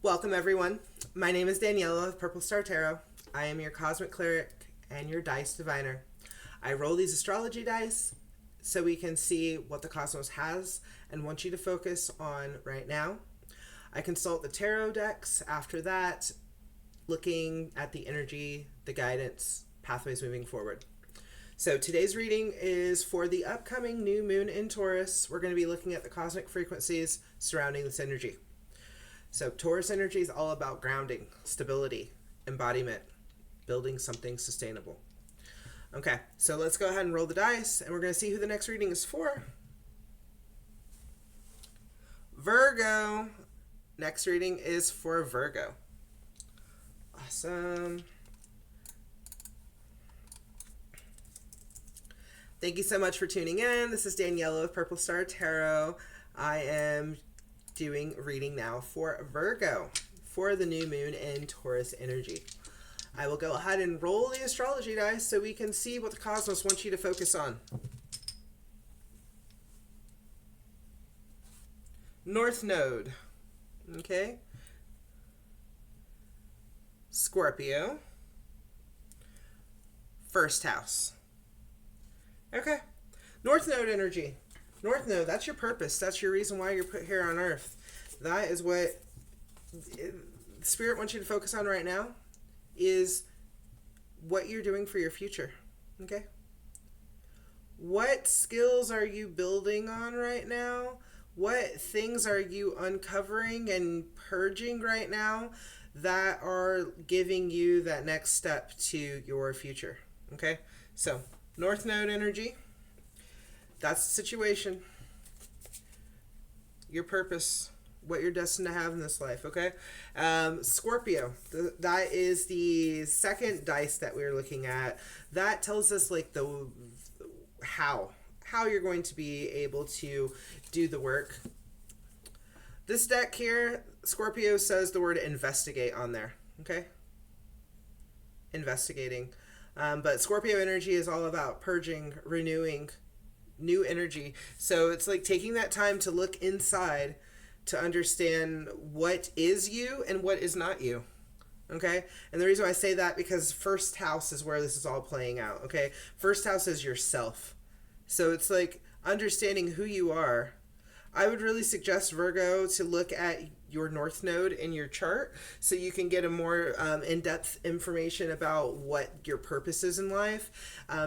Welcome everyone. My name is Daniela of Purple Star Tarot. I am your Cosmic Cleric and your Dice Diviner. I roll these astrology dice so we can see what the cosmos has and want you to focus on right now. I consult the tarot decks after that, looking at the energy, the guidance, pathways moving forward. So today's reading is for the upcoming new moon in Taurus. We're going to be looking at the cosmic frequencies surrounding this energy. So Taurus energy is all about grounding, stability, embodiment, building something sustainable. Okay, so let's go ahead and roll the dice, and we're going to see who the next reading is for. Virgo. Next reading is for Virgo. Awesome. Thank you so much for tuning in. This is Daniela with Purple Star Tarot. I am doing reading now for Virgo for the new moon in Taurus energy. I will go ahead and roll the astrology dice so we can see what the cosmos wants you to focus on. North Node. Okay. Scorpio. First house. Okay. North Node energy. North Node, that's your purpose. That's your reason why you're put here on Earth. That is what Spirit wants you to focus on right now, is what you're doing for your future. Okay? What skills are you building on right now? What things are you uncovering and purging right now that are giving you that next step to your future? Okay? So, North Node energy. That's the situation. Your purpose. What you're destined to have in this life, okay? Scorpio. That is the second dice that we're looking at. That tells us like the how you're going to be able to do the work. This deck here, Scorpio says the word investigate on there, okay? Investigating. But Scorpio energy is all about purging, renewing, new energy. So it's like taking that time to look inside to understand what is you and what is not you. Okay? And the reason why I say that, because first house is where this is all playing out. Okay? First house is yourself. So it's like understanding who you are. I would really suggest, Virgo, to look at your North Node in your chart so you can get a more in-depth information about what your purpose is in life,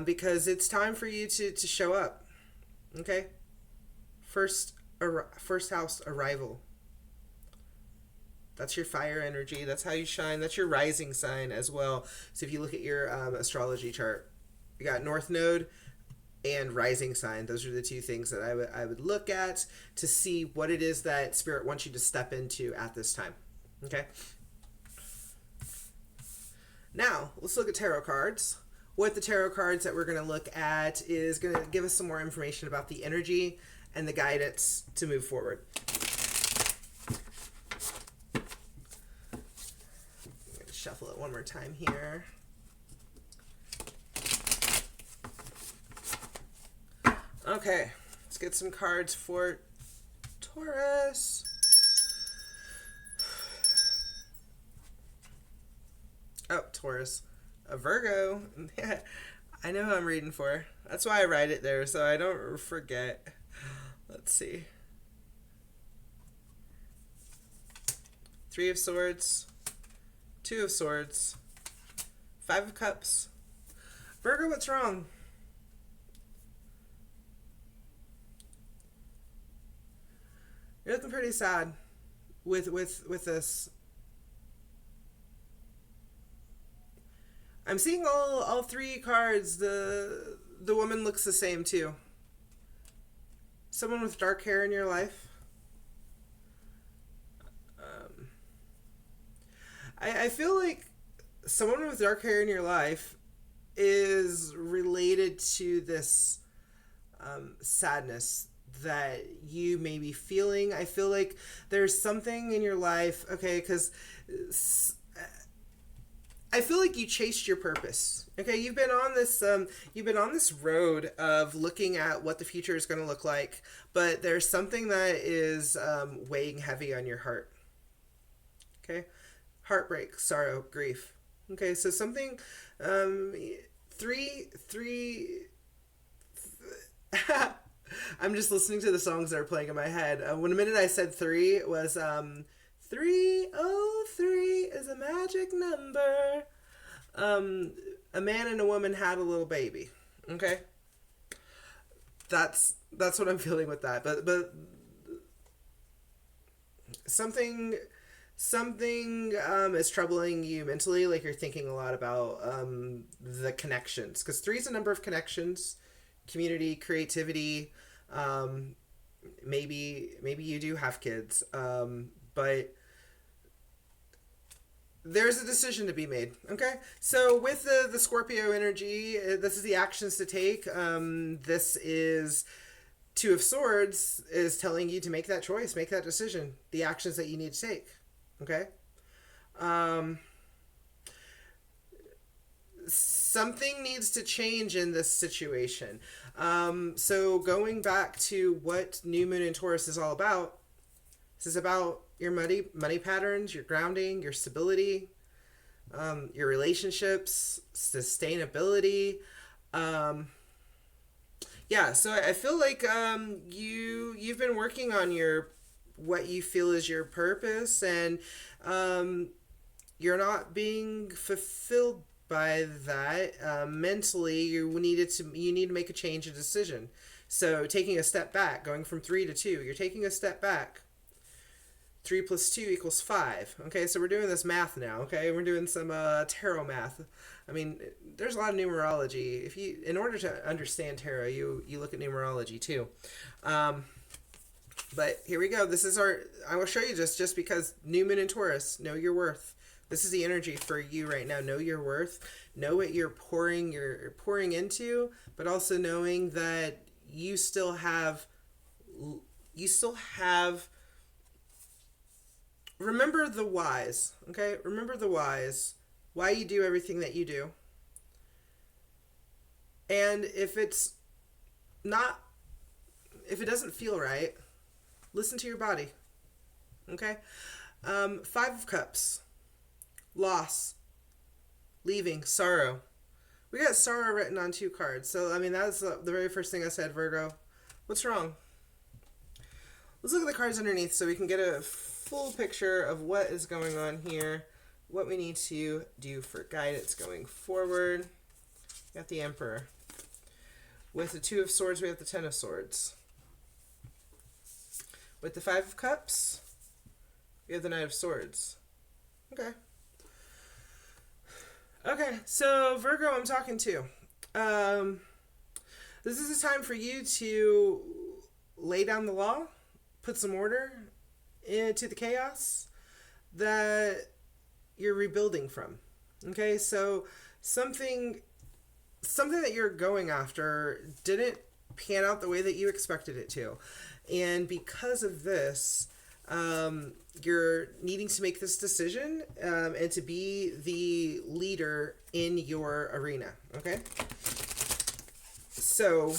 because it's time for you to show up. Okay? First house, arrival. That's your fire energy. That's how you shine. That's your rising sign as well. So if you look at your astrology chart, you got North Node and rising sign. Those are the two things that I would look at to see what it is that Spirit wants you to step into at this time. Okay? Now, let's look at tarot cards. What the tarot cards that we're going to look at is going to give us some more information about the energy and the guidance to move forward. I'm going to shuffle it one more time here. Okay, let's get some cards for Taurus. Oh, Taurus. A Virgo. I know who I'm reading for. That's why I write it there, so I don't forget. Let's see. Three of Swords. Two of Swords. Five of Cups. Virgo, what's wrong? You're looking pretty sad with this. I'm seeing all three cards. The woman looks the same too. Someone with dark hair in your life. I feel like someone with dark hair in your life is related to this sadness that you may be feeling. I feel like there's something in your life, okay, because I feel like you chased your purpose. Okay, you've been on this road of looking at what the future is going to look like, but there's something that is weighing heavy on your heart. Okay, heartbreak, sorrow, grief. Okay, so something, um, three. I'm just listening to the songs that are playing in my head. When a minute I said three, it was 303 is a magic number. A man and a woman had a little baby. Okay, that's what I'm feeling with that. But something is troubling you mentally, like you're thinking a lot about the connections, because three is a number of connections, community, creativity. um, maybe you do have kids, but there's a decision to be made. Okay, so with the Scorpio energy, this is the actions to take. This is Two of Swords is telling you to make that choice, make that decision, the actions that you need to take. Okay. Um, Something needs to change in this situation. So going back to what New Moon in Taurus is all about, this is about your money patterns, your grounding, your stability, your relationships, sustainability. Um, yeah, so I feel like you've been working on your what you feel is your purpose, and um, you're not being fulfilled by that. Mentally, you need to make a change, a decision. So taking a step back, going from three to two, you're taking a step back. 3 + 2 = 5. Okay, so we're doing this math now. Okay, we're doing some tarot math. I mean, there's a lot of numerology. If you, in order to understand tarot, you look at numerology too. Um, but here we go. This is our. I will show you just because New Moon in Taurus. Know your worth. This is the energy for you right now. Know your worth. Know what you're pouring into, but also knowing that you still have. You still have. Remember the whys, okay? Remember the whys. Why you do everything that you do. And if it doesn't feel right, listen to your body, okay? 5 of Cups, loss, leaving, sorrow. We got sorrow written on 2 cards. So, I mean, that's the very first thing I said, Virgo. What's wrong? Let's look at the cards underneath so we can get a full picture of what is going on here, what we need to do for guidance going forward. We got the Emperor. With the 2 of Swords, we have the 10 of Swords. With the 5 of Cups, we have the Knight of Swords. Okay. Okay, so Virgo, I'm talking to. This is a time for you to lay down the law, put some order into the chaos that you're rebuilding from. Okay, so something that you're going after didn't pan out the way that you expected it to, and because of this, you're needing to make this decision, and to be the leader in your arena. Okay, so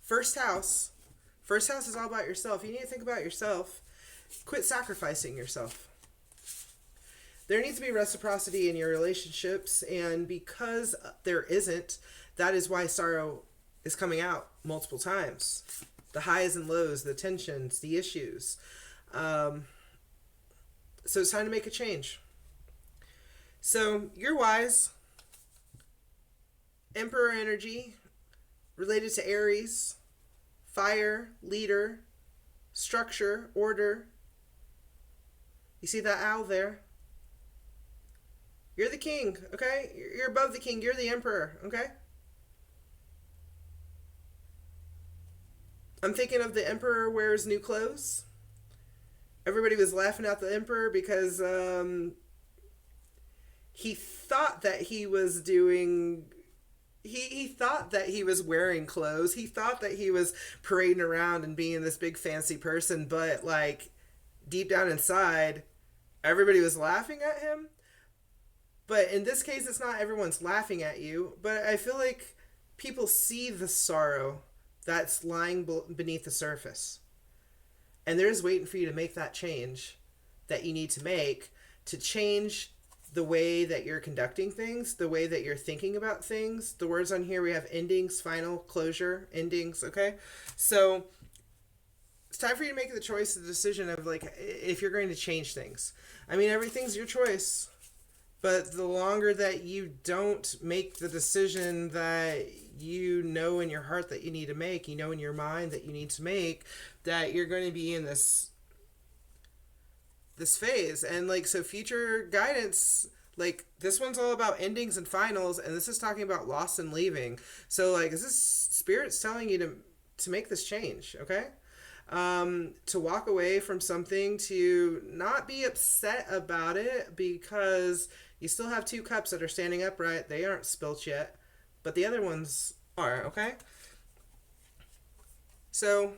first house is all about yourself. You need to think about yourself. Quit sacrificing yourself. There needs to be reciprocity in your relationships, and because there isn't, that is why sorrow is coming out multiple times. The highs and lows, the tensions, the issues. So it's time to make a change. So you're wise. Emperor energy related to Aries. Fire, leader, structure, order. You see that owl there? You're the king, okay? You're above the king. You're the emperor, okay? I'm thinking of the emperor wears new clothes. Everybody was laughing at the emperor because he thought that he was doing... He thought that he was wearing clothes. He thought that he was parading around and being this big fancy person, but like deep down inside, everybody was laughing at him. But in this case, it's not everyone's laughing at you, but I feel like people see the sorrow that's lying beneath the surface. And they're just waiting for you to make that change that you need to make to change the way that you're conducting things, the way that you're thinking about things. The words on here, we have endings, final, closure, endings, okay? So it's time for you to make the choice, the decision of like, if you're going to change things. I mean, everything's your choice, but the longer that you don't make the decision that you know in your heart that you need to make, you know in your mind that you need to make, that you're going to be in this phase. And like, so future guidance, like this one's all about endings and finals, and this is talking about loss and leaving. So like, this is Spirit's telling you to make this change, okay? To walk away from something, to not be upset about it, because you still have 2 cups that are standing upright. They aren't spilt yet, but the other ones are, okay? So,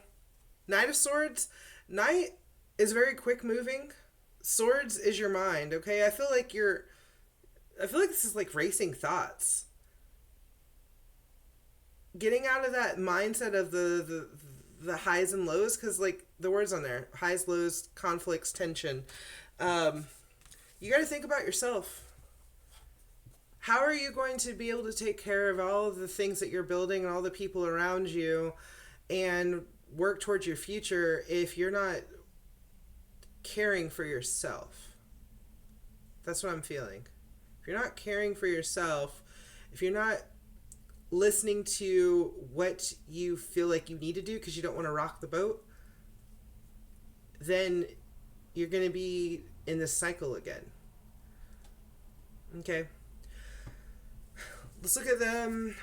Knight of Swords. Knight is very quick moving. Swords is your mind, okay? I feel like this is like racing thoughts. Getting out of that mindset of the highs and lows, because like the words on there, highs, lows, conflicts, tension. You got to think about yourself. How are you going to be able to take care of all of the things that you're building and all the people around you and work towards your future if you're not caring for yourself? That's what I'm feeling. If you're not caring for yourself, if you're not listening to what you feel like you need to do because you don't want to rock the boat, then you're going to be in this cycle again. Okay. Let's look at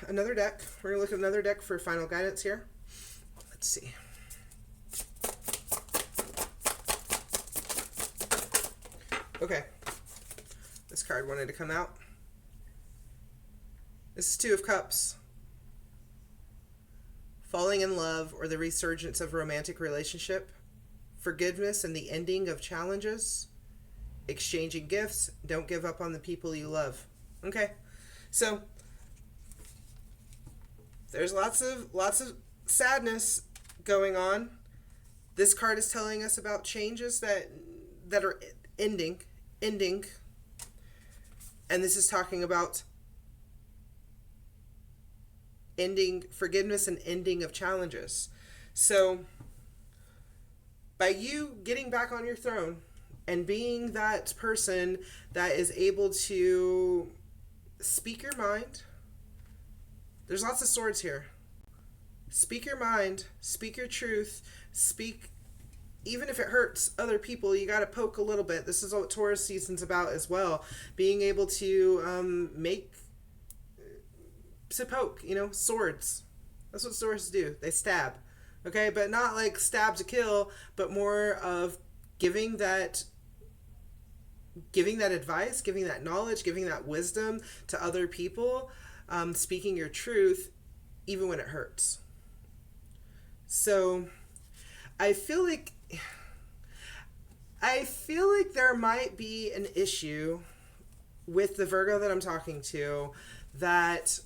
another deck. We're going to look at another deck for final guidance here. Let's see. Okay. This card wanted to come out. This is 2 of Cups. Falling in love or the resurgence of a romantic relationship. Forgiveness and the ending of challenges. Exchanging gifts. Don't give up on the people you love. Okay. So there's lots of sadness going on. This card is telling us about changes that are ending. And this is talking about ending forgiveness and ending of challenges. So by you getting back on your throne and being that person that is able to speak your mind, there's lots of swords here. Speak your mind, speak your truth, speak. Even if it hurts other people, you got to poke a little bit. This is what Taurus season's about as well. Being able to poke, swords. That's what swords do. They stab. Okay, but not like stab to kill, but more of giving that advice, giving that knowledge, giving that wisdom to other people, speaking your truth, even when it hurts. So I feel like there might be an issue with the Virgo that I'm talking to, that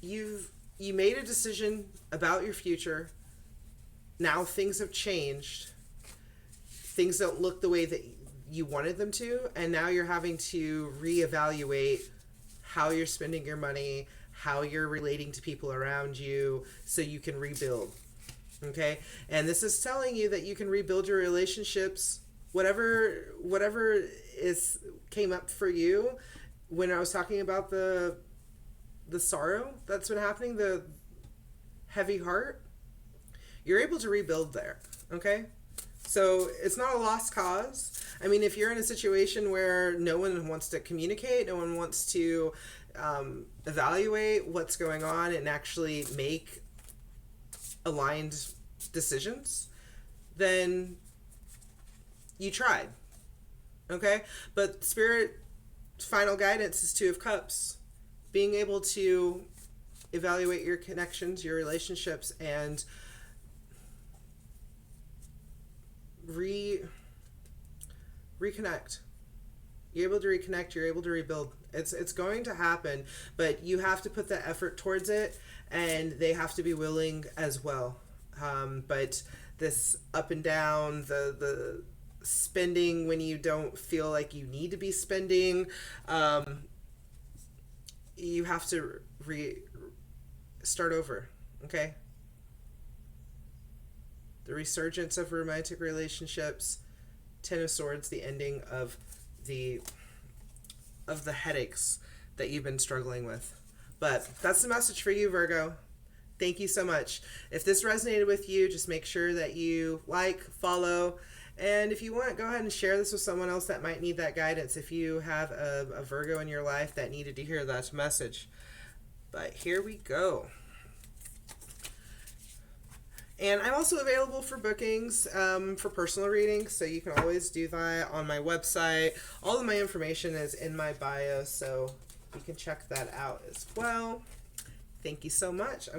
you made a decision about your future. Now things have changed. Things don't look the way that you wanted them to, and now you're having to reevaluate how you're spending your money, how you're relating to people around you, so you can rebuild. Okay? And this is telling you that you can rebuild your relationships, whatever came up for you. When I was talking about the sorrow that's been happening, the heavy heart, you're able to rebuild there. Okay? So it's not a lost cause. I mean, if you're in a situation where no one wants to communicate, no one wants to evaluate what's going on and actually make aligned decisions, then you tried. Okay? But Spirit final guidance is 2 of Cups. Being able to evaluate your connections, your relationships, and reconnect. You're able to reconnect, you're able to rebuild. It's going to happen, but you have to put the effort towards it, and they have to be willing as well. But this up and down, the spending when you don't feel like you need to be spending. You have to start over, okay? The resurgence of romantic relationships, Ten of Swords, the ending of the headaches that you've been struggling with. But that's the message for you, Virgo. Thank you so much. If this resonated with you, just make sure that you like, follow, and if you want, go ahead and share this with someone else that might need that guidance. If you have a Virgo in your life that needed to hear that message. But here we go. And I'm also available for bookings, for personal readings, so you can always do that on my website. All of my information is in my bio, so you can check that out as well. Thank you so much.